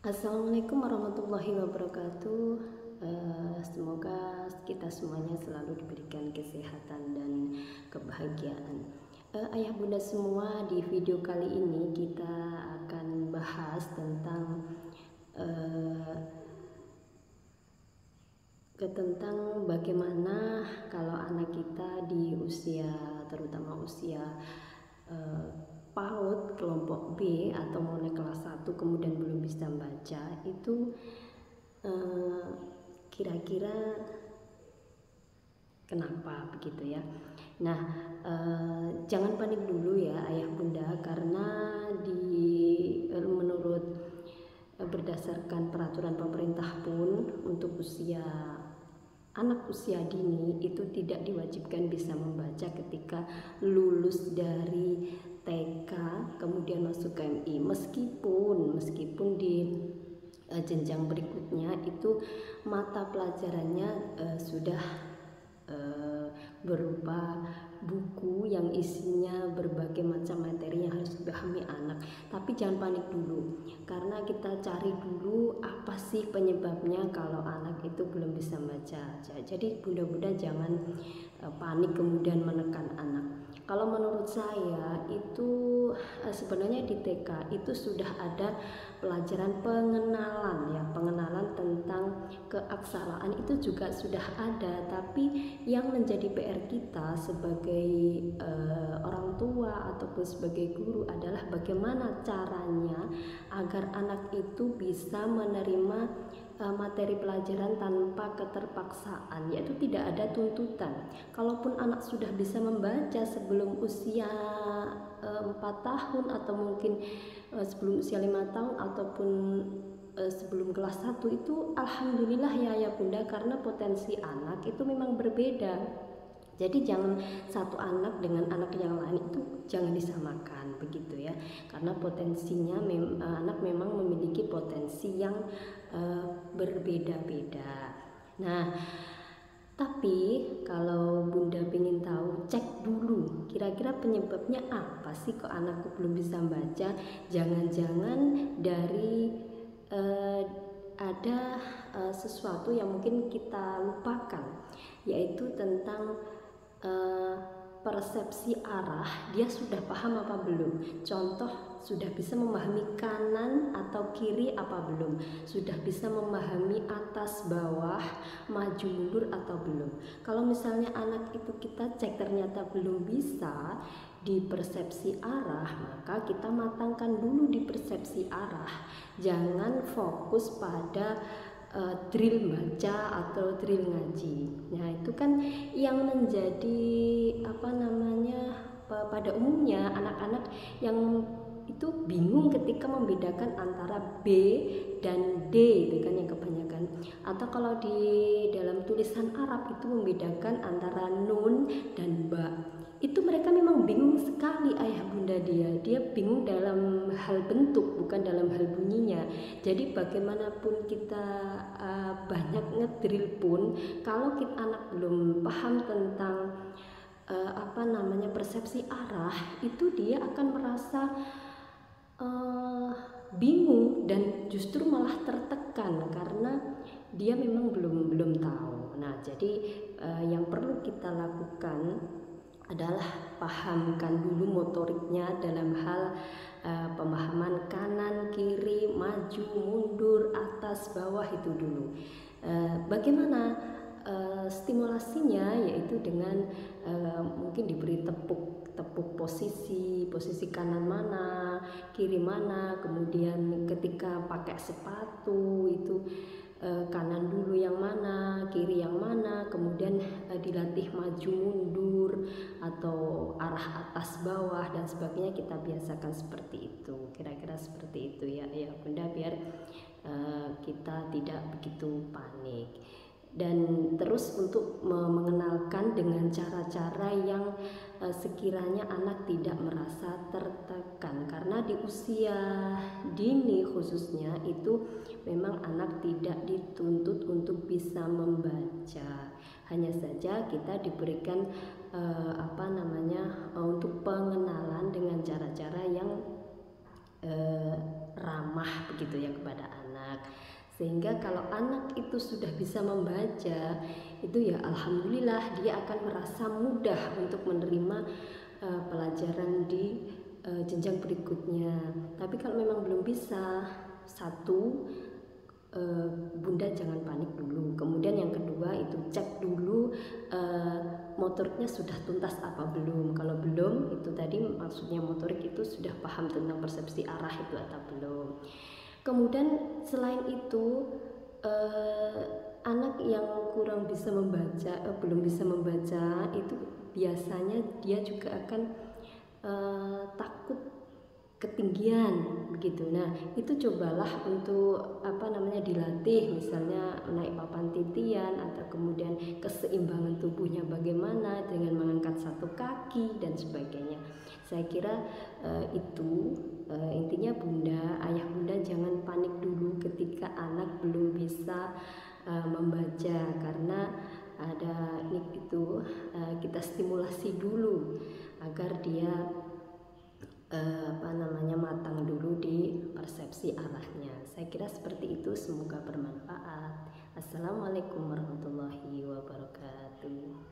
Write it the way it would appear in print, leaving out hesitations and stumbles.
Assalamualaikum warahmatullahi wabarakatuh. Semoga kita semuanya selalu diberikan kesehatan dan kebahagiaan. Ayah bunda semua, di video kali ini kita akan bahas tentang bagaimana kalau anak kita di usia, terutama usia PAUD kelompok B atau mulai kelas 1 kemudian belum bisa baca itu kira-kira kenapa begitu ya. Nah, jangan panik dulu ya ayah bunda, karena menurut berdasarkan peraturan pemerintah pun untuk anak usia dini itu tidak diwajibkan bisa membaca ketika lulus dari TK kemudian masuk ke MI, meskipun di jenjang berikutnya itu mata pelajarannya sudah berupa buku yang isinya berbagai macam materi yang harus dipahami anak. Tapi jangan panik dulu, karena kita cari dulu apa sih penyebabnya kalau anak itu belum bisa baca. Jadi bunda-bunda jangan panik kemudian menekan anak. Kalau menurut saya itu sebenarnya di TK itu sudah ada pelajaran pengenalan tentang keaksaraan itu juga sudah ada, tapi yang menjadi PR kita sebagai orang tua ataupun sebagai guru adalah bagaimana caranya agar anak itu bisa menerima materi pelajaran tanpa keterpaksaan, yaitu tidak ada tuntutan. Kalaupun anak sudah bisa membaca sebelum usia 4 tahun atau mungkin sebelum usia 5 tahun ataupun sebelum kelas 1 itu alhamdulillah ya bunda, karena potensi anak itu memang berbeda. Jadi jangan satu anak dengan anak yang lain itu jangan disamakan begitu ya, karena potensinya anak memang memiliki potensi yang berbeda-beda. Nah, tapi kalau bunda ingin tahu, cek dulu kira-kira penyebabnya apa sih kok anakku belum bisa baca. Jangan-jangan dari ada sesuatu yang mungkin kita lupakan, yaitu tentang persepsi arah. Dia sudah paham apa belum? Contoh, sudah bisa memahami kanan atau kiri apa belum? Sudah bisa memahami atas bawah, maju mundur atau belum? Kalau misalnya anak itu kita cek ternyata belum bisa di persepsi arah, maka kita matangkan dulu di persepsi arah. Jangan fokus pada drill baca atau drill ngaji. Nah, itu kan yang menjadi pada umumnya anak-anak yang itu bingung ketika membedakan antara B dan D, itu kan yang kebanyakan. Atau kalau di dalam tulisan Arab itu membedakan antara nun dan ba. Itu mereka memang bingung sekali ayah bunda, dia bingung dalam hal bentuk bukan dalam hal bunyinya. Jadi bagaimanapun kita banyak ngedrill pun, kalau kita anak belum paham tentang persepsi arah, itu dia akan merasa bingung dan justru malah tertekan karena dia memang belum tahu. Nah, jadi yang perlu kita lakukan adalah pahamkan dulu motoriknya dalam hal pemahaman kanan, kiri, maju, mundur, atas, bawah itu dulu. Bagaimana stimulasinya, yaitu dengan mungkin diberi tepuk posisi kanan mana, kiri mana, kemudian ketika pakai sepatu itu kanan dulu yang mana, kiri yang mana, kemudian dilatih maju mundur atau arah atas bawah dan sebagainya. Kita biasakan seperti itu, kira-kira seperti itu ya bunda, biar kita tidak begitu panik. Dan terus untuk mengenalkan dengan cara-cara yang sekiranya anak tidak merasa tertekan, karena di usia dini khususnya itu memang anak tidak dituntut untuk bisa membaca, hanya saja kita diberikan untuk pengenalan dengan cara-cara yang ramah begitu ya kepada anak. Sehingga kalau anak itu sudah bisa membaca, itu ya alhamdulillah dia akan merasa mudah untuk menerima pelajaran di jenjang berikutnya. Tapi kalau memang belum bisa, satu, Bunda jangan panik dulu. Kemudian yang kedua itu cek dulu motoriknya sudah tuntas apa belum. Kalau belum, itu tadi maksudnya motorik itu sudah paham tentang persepsi arah itu atau belum. Kemudian selain itu anak yang kurang bisa membaca, belum bisa membaca itu biasanya dia juga akan takut ketinggian begitu. Nah, itu cobalah untuk dilatih, misalnya naik papan titian atau kemudian keseimbangan tubuhnya bagaimana dengan mengangkat satu kaki dan sebagainya. Saya kira itu intinya ayah bunda jangan panik dulu ketika anak belum bisa membaca, karena ada itu kita stimulasi dulu agar dia matang dulu di persepsi arahnya. Saya kira seperti itu, semoga bermanfaat. Assalamualaikum warahmatullahi wabarakatuh.